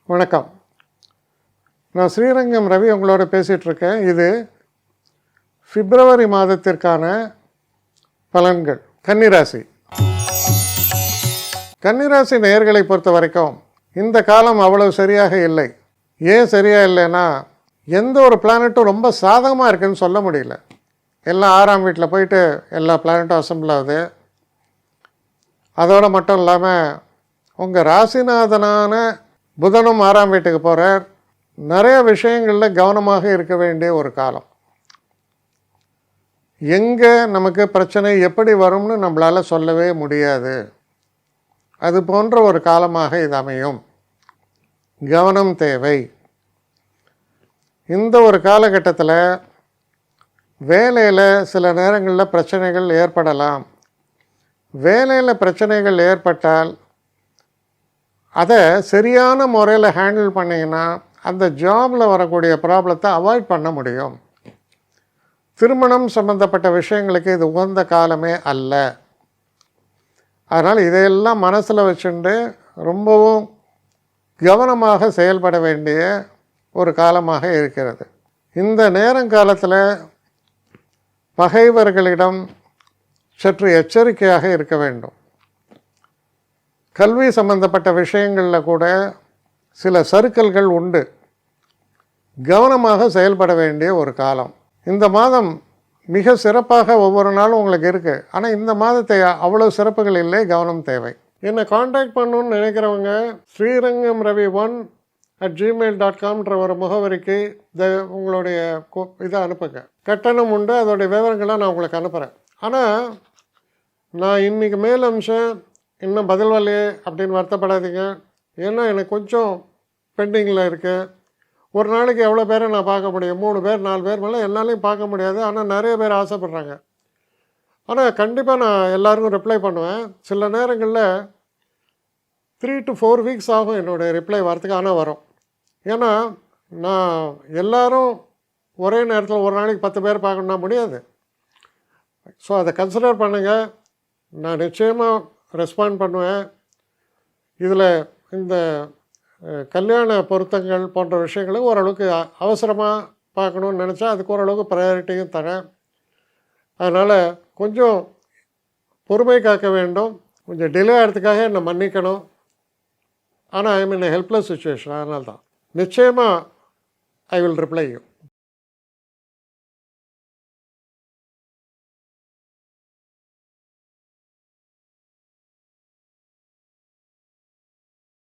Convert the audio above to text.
வணக்கம். நான் ஸ்ரீரங்கம் ரவி உங்களோட பேசிகிட்ருக்கேன். இது பிப்ரவரி மாதத்திற்கான பலன்கள். கன்னிராசி நேயர்களை பொறுத்த வரைக்கும் இந்த காலம் அவ்வளவு சரியாக இல்லை. ஏன் சரியாக இல்லைன்னா, எந்த ஒரு பிளானட்டும் ரொம்ப சாதகமாக இருக்குதுன்னு சொல்ல முடியல. எல்லாம் 6ஆம் வீட்டில் போயிட்டு எல்லா பிளானட்டும் அசம்பிள் ஆகுது. அதோடு மட்டும் இல்லாமல் உங்கள் ராசிநாதனான புதனும் 6ஆம் வீட்டுக்கு போகிறார். நிறைய விஷயங்களில் கவனமாக இருக்க வேண்டிய ஒரு காலம். எங்கே நமக்கு பிரச்சனை எப்படி வரும்னு நம்மளால் சொல்லவே முடியாது. அது போன்ற ஒரு காலமாக இது அமையும். கவனம் தேவை. இந்த ஒரு காலகட்டத்தில் வேலையில் சில நேரங்களில் பிரச்சனைகள் ஏற்படலாம். வேலையில் பிரச்சனைகள் ஏற்பட்டால் அதை சரியான முறையில் ஹேண்டில் பண்ணிங்கன்னா அந்த ஜாபில் வரக்கூடிய ப்ராப்ளத்தை அவாய்ட் பண்ண முடியும். திருமணம் சம்பந்தப்பட்ட விஷயங்களுக்கு இது உகந்த காலமே அல்ல. அதனால் இதையெல்லாம் மனசில் வச்சுட்டு ரொம்பவும் கவனமாக செயல்பட வேண்டிய ஒரு காலமாக இருக்கிறது. இந்த நேரங்காலத்தில் பகைவர்களிடம் சற்று எச்சரிக்கையாக இருக்க வேண்டும். கல்வி சம்பந்தப்பட்ட விஷயங்களில் கூட சில சறுக்கல்கள் உண்டு. கவனமாக செயல்பட வேண்டிய ஒரு காலம். இந்த மாதம் மிக சிறப்பாக ஒவ்வொரு நாளும் உங்களுக்கு இருக்குது. ஆனால் இந்த மாதத்தை அவ்வளோ சிறப்புகள் இல்லை. கவனம் தேவை. என்னை காண்டாக்ட் பண்ணணுன்னு நினைக்கிறவங்க srirangamravi1@gmail.com ஒரு முகவரிக்கு உங்களுடைய இதை அனுப்புங்க. கட்டணம் உண்டு, அதோடைய விவரங்களை நான் உங்களுக்கு அனுப்புகிறேன். ஆனால் நான் இன்றைக்கி மேல் அம்சம் இன்னும் பதில் வரலையே அப்படின்னு வருத்தப்படாதீங்க. ஏன்னா எனக்கு கொஞ்சம் பெண்டிங்கில் இருக்குது. ஒரு நாளைக்கு எவ்வளோ பேரை நான் பார்க்க முடியும்? 3 பேர் 4 பேர் மேலே என்னாலையும் பார்க்க முடியாது. ஆனால் நிறைய பேர் ஆசைப்பட்றாங்க. ஆனால் கண்டிப்பாக நான் எல்லாருக்கும் ரிப்ளை பண்ணுவேன். சில நேரங்களில் 3 to 4 வீக்ஸ் ஆகும் என்னுடைய ரிப்ளை வரத்துக்கு. ஆனால் வரும். ஏன்னா நான் எல்லோரும் ஒரே நேரத்தில் ஒரு நாளைக்கு 10 பேர் பார்க்கணுன்னா முடியாது. ஸோ அதை கன்சிடர் பண்ணுங்கள். நான் நிச்சயமாக ரெஸ்பாண்ட் பண்ணுவேன். இதில் இந்த கல்யாண பொருத்தங்கள் போன்ற விஷயங்களுக்கு ஓரளவுக்கு அவசரமாக பார்க்கணுன்னு நினச்சா அதுக்கு ஓரளவுக்கு ப்ரையாரிட்டியும் தரேன். அதனால் கொஞ்சம் பொறுமை காக்க வேண்டும். கொஞ்சம் டிலே ஆகிறதுக்காக என்னை மன்னிக்கணும். ஆனால் ஐ மீன் ஹெல்ப்லெஸ் சுச்சுவேஷன். அதனால தான் நிச்சயமாக ஐ வில் ரிப்ளை யூ.